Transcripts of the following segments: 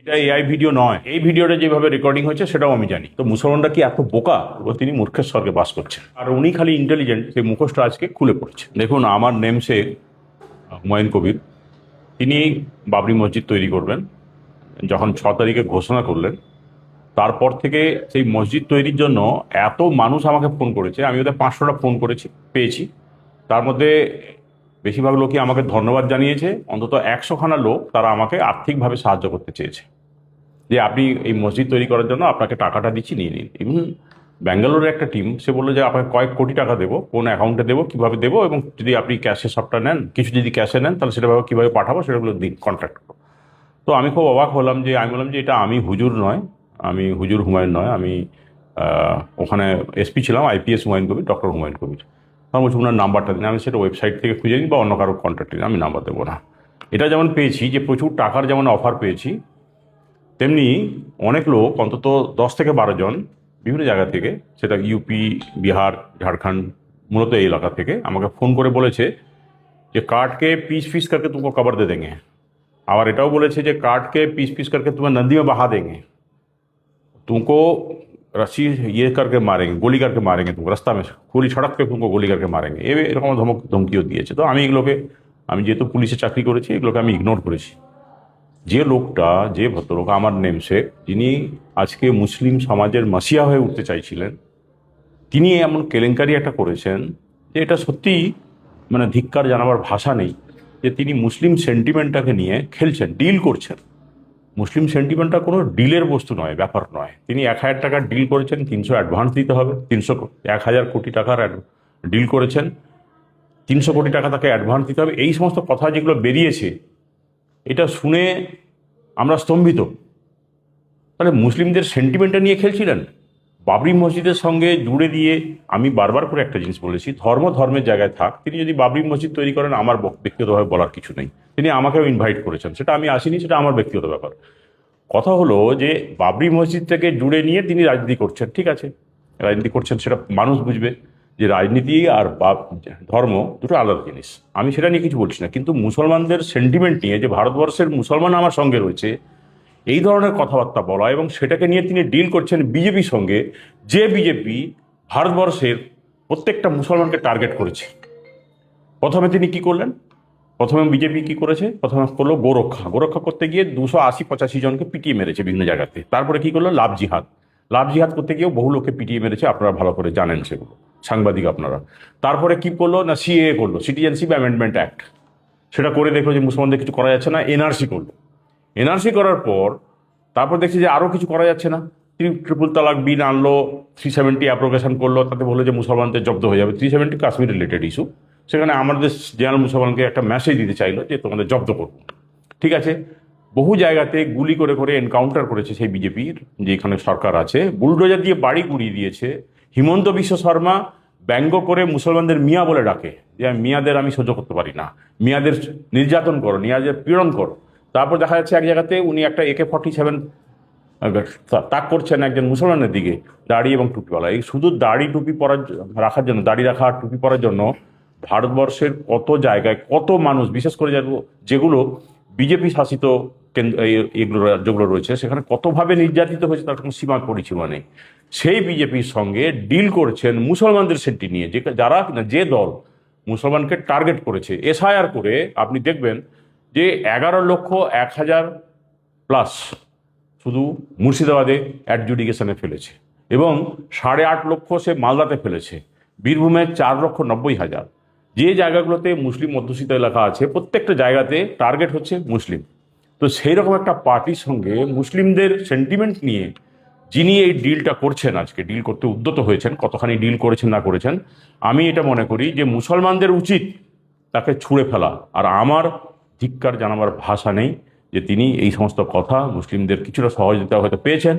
এটা AI video নয়, এই ভিডিওটা যেভাবে রেকর্ডিং হয়েছে সেটাও আমি জানি। তো মুসলমানরা কি এত বোকা? ও তিনি মূর্খের স্বর্গে বাস করছেন, আর উনি খালি ইন্টেলিজেন্ট, সেই মুখোশটা আজকে খুলে পড়েছে। দেখুন, আমার নেমসেক হুমায়ুন কবির, তিনি বাবরি মসজিদ তৈরি করবেন যখন 6 তারিখে ঘোষণা করলেন, তারপর থেকে সেই মসজিদ তৈরির জন্য এত মানুষ আমাকে ফোন করেছে, আমি ওদের 500টা ফোন করেছি, পেয়েছি। তার মধ্যে বেশিরভাগ লোকই আমাকে ধন্যবাদ জানিয়েছে, অন্তত 100খানা লোক তারা আমাকে আর্থিকভাবে সাহায্য করতে চেয়েছে, যে আপনি এই মসজিদ তৈরি করার জন্য আপনাকে টাকাটা দিচ্ছি, নিয়ে নিন। ইভেন ব্যাঙ্গালোরের একটা টিম, সে বললো যে আপনাকে কয়েক কোটি টাকা দেবো, কোন অ্যাকাউন্টে দেবো, কীভাবে দেবো, এবং যদি আপনি ক্যাশে সবটা নেন, কিছু যদি ক্যাশে নেন তাহলে সেটাভাবে কীভাবে পাঠাবো সেটাগুলো দিন, কন্ট্রাক্ট করো। তো আমি খুব অবাক হলাম, যে আমি বললাম যে এটা আমি হুজুর নয়, আমি হুজুর হুমায়ুন নয়, আমি ওখানে এসপি ছিলাম, আইপিএস হুমায়ুন কবির, ডক্টর হুমায়ুন কবির। তখন বলছি ওনার নাম্বারটা দিন, আমি সেটা ওয়েবসাইট থেকে খুঁজে নিই বা অন্য কারো কন্ট্যাক্ট নিন, আমি নাম্বার দেবো না। এটা যেমন পেয়েছি যে প্রচুর টাকার যেমন অফার পেয়েছি, তেমনি অনেক লোক, অন্তত 10 থেকে 12 জন বিভিন্ন জায়গা থেকে, সেটা ইউপি, বিহার, ঝাড়খণ্ড, মূলত এই এলাকা থেকে আমাকে ফোন করে বলেছে যে কাট কে पीस पीस करके तुमको कवर दे देंगे। আবার এটাও বলেছে যে काट के पीस पीस करके तुम्हें नदी में बहा देंगे, तुमको रस्सी ये करके मारेंगे, गोली करके मारेंगे, तुमको रास्ता में खुली सड़क पे तुमको गोली करके मारेंगे, এরকম ধমক ধমকিও দিয়েছে। তো আমি এগুলোকে, আমি যেহেতু পুলিশে চাকরি করেছি, এগুলোকে আমি ইগনোর করেছি। যে লোকটা, যে ভদ্রলোক আমার নেমসেক, যিনি আজকে মুসলিম সমাজের মাসিয়া হয়ে উঠতে চাইছিলেন, তিনি এমন কেলেঙ্কারি একটা করেছেন যে এটা সত্যিই মানে ধিক্কার জানাবার ভাষা নেই, যে তিনি মুসলিম সেন্টিমেন্টটাকে নিয়ে খেলছেন, ডিল করছেন। মুসলিম সেন্টিমেন্টটা কোনো ডিলের বস্তু নয়, ব্যাপার নয়। তিনি 1000 টাকার ডিল করেছেন, 300 অ্যাডভান্স দিতে হবে, 1000 কোটি টাকার ডিল করেছেন, 300 কোটি টাকা তাকে অ্যাডভান্স দিতে হবে। এই সমস্ত কথা যেগুলো বেরিয়েছে, এটা শুনে আমরা স্তম্ভিত। তাহলে মুসলিমদের সেন্টিমেন্টটা নিয়ে খেলছিলেন। বাবরি মসজিদের সঙ্গে জুড়ে দিয়ে আমি বারবার করে একটা জিনিস বলেছি, ধর্মের জায়গায় থাক, তিনি যদি বাবরি মসজিদ তৈরি করেন, আমার ব্যক্তিগতভাবে বলার কিছু নেই। তিনি আমাকেও ইনভাইট করেছেন, সেটা আমি আসিনি, সেটা আমার ব্যক্তিগত ব্যাপার। কথা হলো যে বাবরি মসজিদ থেকে জুড়ে নিয়ে তিনি রাজনীতি করছেন, ঠিক আছে, রাজনীতি করছেন, সেটা মানুষ বুঝবে যে রাজনীতি আর ধর্ম দুটো আলাদা জিনিস, আমি সেটা নিয়ে কিছু বলছি না। কিন্তু মুসলমানদের সেন্টিমেন্ট নিয়ে, যে ভারতবর্ষের মুসলমান আমার সঙ্গে রয়েছে, এই ধরনের কথাবার্তা বলা, এবং সেটাকে নিয়ে তিনি ডিল করছেন বিজেপির সঙ্গে, যে বিজেপি ভারতবর্ষের প্রত্যেকটা মুসলমানকে টার্গেট করেছে। প্রথমে তিনি কি করলেন? প্রথমে বিজেপি কি করেছে? প্রথমে করলো গোরক্ষা করতে গিয়ে 280-85 জনকে পিটিয়ে মেরেছে বিভিন্ন জায়গাতে। তারপরে কি করলো? লাভ জিহাদ করতে গিয়েও বহু লোককে পিটিয়ে মেরেছে, আপনারা ভালো করে জানেন সেগুলো, সাংবাদিক আপনারা। তারপরে কি করলো না, সিএএ করলো, সিটিজেনশিপ অ্যামেন্ডমেন্ট অ্যাক্ট, সেটা করে দেখলো যে মুসলমানদের কিছু করা যাচ্ছে না, এনআরসি করলো। এনআরসি করার পর তারপর দেখছি যে আরও কিছু করা যাচ্ছে না, ট্রিপল তালাক বিল আনলো, 370 অ্যাপ্রোগেশন করলো, তাতে বললো যে মুসলমানদের জব্দ হয়ে যাবে। 370 কাশ্মীর রিলেটেড ইস্যু, সেখানে আমাদের জেনারেল মুসলমানকে একটা মেসেজ দিতে চাইলো যে তোমাদের জব্দ করবো। ঠিক আছে, বহু জায়গাতে গুলি করে করে এনকাউন্টার করেছে সেই বিজেপির যে এখানে সরকার আছে, বুলডোজার দিয়ে বাড়ি গুড়িয়ে দিয়েছে। হিমন্ত বিশ্ব শর্মা ব্যঙ্গ করে মুসলমানদের মিয়া বলে ডাকে, যে মিয়াদের আমি সহ্য করতে পারি না, মিয়াদের নির্যাতন করো, মিয়াদের পীড়ন করো। তারপর দেখা যাচ্ছে এক জায়গাতে উনি একটা AK-47 তাক করছেন একজন মুসলমানের দিকে, দাড়ি এবং টুপিওয়ালা। এই শুধু দাড়ি টুপি রাখার জন্য, দাড়ি রাখা আর টুপি পরার জন্য ভারতবর্ষের কত জায়গায় কত মানুষ, বিশেষ করে যেগুলো বিজেপি শাসিত কেন্দ্র, এগুলো রাজ্যগুলো রয়েছে, সেখানে কতভাবে নির্যাতিত হয়েছে তার কোনো সীমা পরিসীমা নেই। সেই বিজেপির সঙ্গে ডিল করছেন মুসলমানদের সেন্টি নিয়ে, যে দল মুসলমানকে টার্গেট করেছে এসআইআর করে। আপনি দেখবেন যে 11,01,000+ শুধু মুর্শিদাবাদে অ্যাডজুডিকেশনে ফেলেছে, এবং 8.5 লক্ষ সে মালদাতে ফেলেছে, বীরভূমে 4,90,000। যে জায়গাগুলোতে মুসলিম অধ্যুষিত এলাকা আছে, প্রত্যেকটা জায়গাতে টার্গেট হচ্ছে মুসলিম। তো সেই রকম একটা পার্টির সঙ্গে মুসলিমদের সেন্টিমেন্ট নিয়ে যিনি এই ডিলটা করছেন, আজকে ডিল করতে উদ্যত হয়েছেন, কতখানি ডিল করেছেন না করেছেন, আমি এটা মনে করি যে মুসলমানদের উচিত তাকে ছুঁড়ে ফেলা। আর আমার ধিক্কার জানাবার ভাষা নেই যে তিনি এই সমস্ত কথা, মুসলিমদের কিছুটা সহযোগিতা হয়তো পেয়েছেন,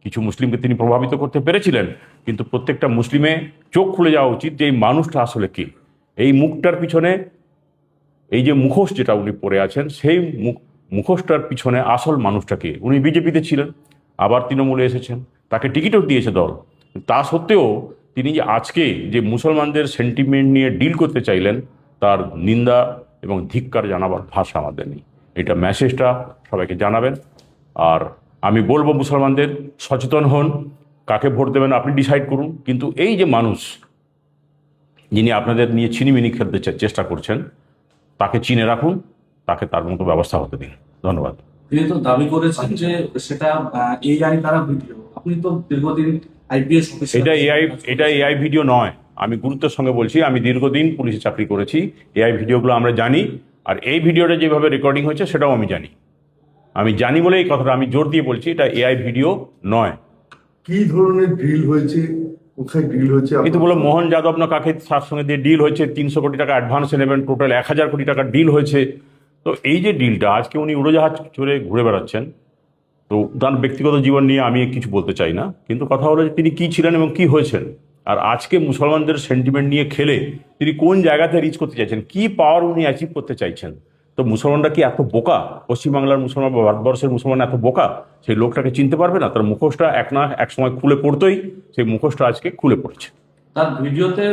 কিছু মুসলিমকে তিনি প্রভাবিত করতে পেরেছিলেন, কিন্তু প্রত্যেকটা মুসলিমে চোখ খুলে যাওয়া উচিত যে এই মানুষটা আসলে কে। এই মুখটার পিছনে, এই যে মুখোশ যেটা উনি পরে আছেন, সেই মুখোশটার পিছনে আসল মানুষটা কে। উনি বিজেপিতে ছিলেন, আবার তৃণমূলে এসেছেন, তাকে টিকিটও দিয়েছে দল। তা সত্ত্বেও তিনি যে আজকে যে মুসলমানদের সেন্টিমেন্ট নিয়ে ডিল করতে চাইলেন, তার নিন্দা এবং ধিক্কার জানাবার ভাষা আমাদের নেই। এটা মেসেজটা সবাইকে জানাবেন। আর আমি বলবো মুসলমানদের সচেতন হন, কাকে ভোট দেবেন আপনি ডিসাইড করুন, কিন্তু এই যে মানুষ যিনি আপনাদের নিয়ে ছিনিমিনি খেলতে চেষ্টা করছেন তাকে চিনে রাখুন, তাকে তার মতো ব্যবস্থা হতে দিন। ধন্যবাদ। তিনি তো দাবি করেছেন যে সেটা এআই দ্বারা ভিডিও। আপনি তো দীর্ঘদিন আইপিএস অফিসার। এটা এআই ভিডিও নয়, আমি গুরুত্বের সঙ্গে বলছি, আমি দীর্ঘদিন পুলিশে চাকরি করেছি, এআই ভিডিওগুলো আমরা জানি, আর এই ভিডিওটা যেভাবে রেকর্ডিং হয়েছে সেটাও আমি জানি বলে এই কথাটা আমি জোর দিয়ে বলছি, এটা এআই ভিডিও নয়। কি ধরনের ডিল হয়েছে, কোথায় ডিল হয়েছে? এই তো বলো মোহন যাদব না কাকে তার সঙ্গে দিয়ে ডিল হয়েছে, 300 কোটি টাকা অ্যাডভান্সে নেবেন, টোটাল 1000 কোটি টাকার ডিল হয়েছে। তো এই যে ডিলটা, আজকে উনি উড়োজাহাজ চড়ে ঘুরে বেড়াচ্ছেন, তো তার ব্যক্তিগত জীবন নিয়ে আমি কিছু বলতে চাই না, কিন্তু কথা হলো যে তিনি কী ছিলেন এবং কী হয়েছেন, আর আজকে মুসলমানদের সেন্টিমেন্ট নিয়ে খেলে তিনি কোন জায়গাতে রিচ করতে চাইছেন, কি পাওয়ার উনি অ্যাচিভ করতে চাইছেন। তো মুসলমানরা কি এত বোকা, পশ্চিমবাংলার মুসলমান বা ভারতবর্ষের মুসলমান এত বোকা সেই লোকটাকে চিনতে পারবে না? তার মুখোশটা এক সময় খুলে পড়তোই, সেই মুখোশটা আজকে খুলে পড়ছে। তার ভিডিওতে